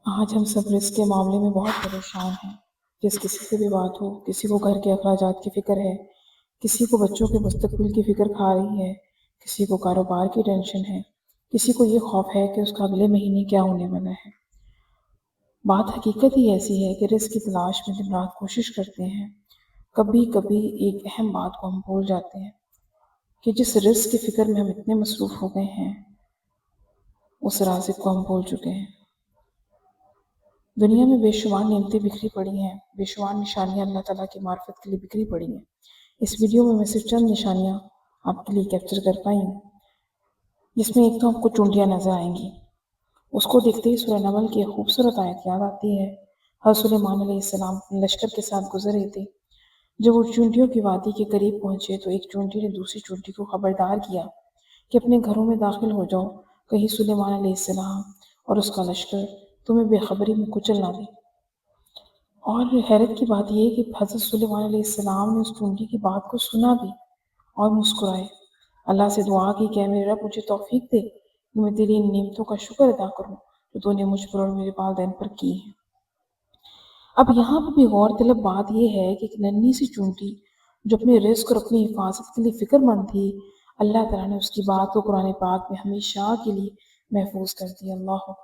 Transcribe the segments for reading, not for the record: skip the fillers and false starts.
آج ہم سب رزق کے معاملے میں بہت پریشان ہیں۔ جس کسی سے بھی بات ہو، کسی کو گھر کے اخراجات کی فکر ہے، کسی کو بچوں کے مستقبل کی فکر کھا رہی ہے، کسی کو کاروبار کی ٹینشن ہے، کسی کو یہ خوف ہے کہ اس کا اگلے مہینے کیا ہونے والا ہے۔ بات حقیقت ہی ایسی ہے کہ رزق کی تلاش میں دن رات کوشش کرتے ہیں، کبھی کبھی ایک اہم بات کو ہم بھول جاتے ہیں کہ جس رزق کی فکر میں ہم اتنے مصروف ہو گئے ہیں، اس رازق کو ہم بھول چکے ہیں۔ دنیا میں بے شمار نعمتیں بکھری پڑی ہیں، بے شمار نشانیاں اللہ تعالیٰ کی معرفت کے لیے بکھری پڑی ہیں۔ اس ویڈیو میں صرف چند نشانیاں آپ کے لیے کیپچر کر پائی ہوں، جس میں ایک تو آپ کو چونٹیاں نظر آئیں گی۔ اس کو دیکھتے ہی سورہ نمل کی ایک خوبصورت آیت یاد آتی ہے۔ حضرت سلیمان علیہ السلام اپنے لشکر کے ساتھ گزر رہے تھے۔ جب وہ چونٹیوں کی وادی کے قریب پہنچے تو ایک چونٹی نے دوسری چونٹی کو خبردار کیا کہ اپنے گھروں میں داخل ہو جاؤ، کہیں سلیمان علیہ السلام اور اس کا لشکر تمہیں بے خبری میں کچل نہ دے۔ اور حیرت کی بات یہ ہے کہ حضرت سلیمان علیہ السلام نے اس چونٹی کی بات کو سنا بھی اور مسکرائے، اللہ سے دعا کی کہ اے میرے رب مجھے توفیق دے کہ میں تیری ان نعمتوں کا شکر ادا کروں جو تو نے مجھ پر اور میرے والدین پر کی ہیں۔ اب یہاں پہ بھی غور طلب بات یہ ہے کہ ایک ننھی سی چونٹی جو اپنے رزق اور اپنی حفاظت کے لیے فکر مند تھی، اللہ تعالیٰ نے اس کی بات کو قرآن پاک میں ہمیشہ کے لیے محفوظ کر دیا۔ اللہ اکبر۔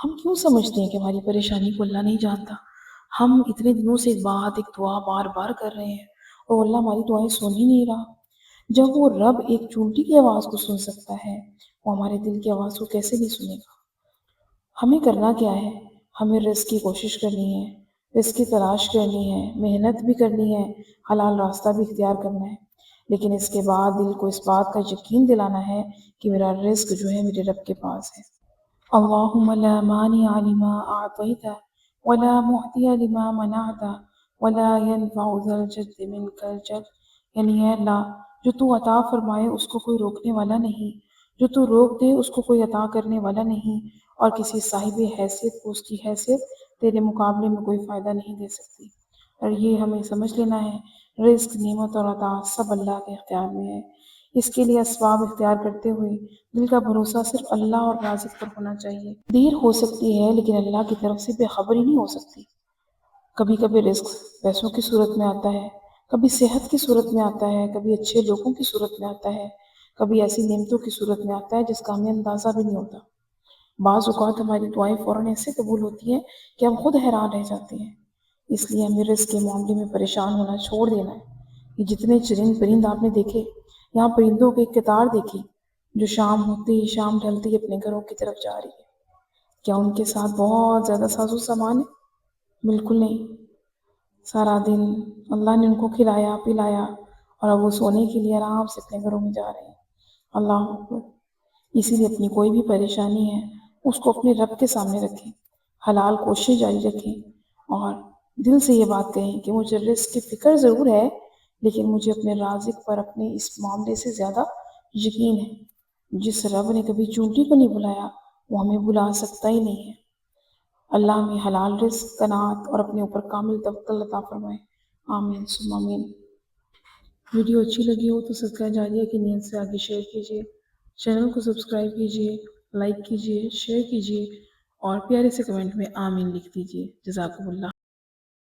ہم کیوں سمجھتے ہیں کہ ہماری پریشانی کو اللہ نہیں جانتا؟ ہم اتنے دنوں سے ایک بات ایک دعا بار بار کر رہے ہیں اور اللہ ہماری دعائیں سن ہی نہیں رہا۔ جب وہ رب ایک چونٹی کی آواز کو سن سکتا ہے، وہ ہمارے دل کی آواز کو کیسے نہیں سنے گا؟ ہمیں کرنا کیا ہے؟ ہمیں رزق کی کوشش کرنی ہے، رزق کی تلاش کرنی ہے، محنت بھی کرنی ہے، حلال راستہ بھی اختیار کرنا ہے، لیکن اس کے بعد دل کو اس بات کا یقین دلانا ہے کہ میرا رزق جو ہے میرے رب کے پاس ہے۔ اللہم لا مانع لما اعطیت ولا معطی لما منعت ولا ينفع ذا الجد منک الجد، یعنی اے اللہ جو تو عطا فرمائے اس کو کوئی روکنے والا نہیں، جو تو روک دے اس کو کوئی عطا کرنے والا نہیں، اور کسی صاحب حیثیت کو اس کی حیثیت تیرے مقابلے میں کوئی فائدہ نہیں دے سکتی۔ اور یہ ہمیں سمجھ لینا ہے، رزق، نعمت اور عطا سب اللہ کے اختیار میں ہے۔ اس کے لیے اسباب اختیار کرتے ہوئے دل کا بھروسہ صرف اللہ اور رازق پر ہونا چاہیے۔ دیر ہو سکتی ہے لیکن اللہ کی طرف سے بے خبری نہیں ہو سکتی۔ کبھی کبھی رزق پیسوں کی صورت میں آتا ہے، کبھی صحت کی صورت میں آتا ہے، کبھی اچھے لوگوں کی صورت میں آتا ہے، کبھی ایسی نعمتوں کی صورت میں آتا ہے جس کا ہمیں اندازہ بھی نہیں ہوتا۔ بعض اوقات ہماری دعائیں فوراً ایسے قبول ہوتی ہیں کہ ہم خود حیران رہ جاتے ہیں۔ اس لیے ہمیں رزق کے معاملے میں پریشان ہونا چھوڑ دینا ہے۔ یہ جتنے چرند پرند آپ نے دیکھے، یہاں پرندوں کی ایک قطار دیکھی جو شام ہوتے ہی شام ڈھلتے ہی اپنے گھروں کی طرف جا رہی ہے۔ کیا ان کے ساتھ بہت زیادہ ساز و سامان ہے؟ بالکل نہیں۔ سارا دن اللہ نے ان کو کھلایا پلایا اور اب وہ سونے کے لیے آرام سے اپنے گھروں میں جا رہے ہیں۔ اللہ اکبر۔ اسی لیے اپنی کوئی بھی پریشانی ہے اس کو اپنے رب کے سامنے رکھیں، حلال کوشش جاری رکھیں اور دل سے یہ بات کہیں کہ مجھے رزق کی فکر ضرور ہے لیکن مجھے اپنے رازق پر اپنے اس معاملے سے زیادہ یقین ہے۔ جس رب نے کبھی چونٹی کو نہیں بلایا وہ ہمیں بلا سکتا ہی نہیں ہے۔ اللہ ہمیں حلال رزق، قناعت اور اپنے اوپر کامل توکل عطا فرمائے۔ آمین ثم آمین۔ ویڈیو اچھی لگی ہو تو صدقہ جاریہ کی نیت سے آگے شیئر کیجیے، چینل کو سبسکرائب کیجیے، لائک کیجیے، شیئر کیجیے اور پیارے سے کمنٹ میں آمین لکھ دیجیے۔ جزاکم اللہ۔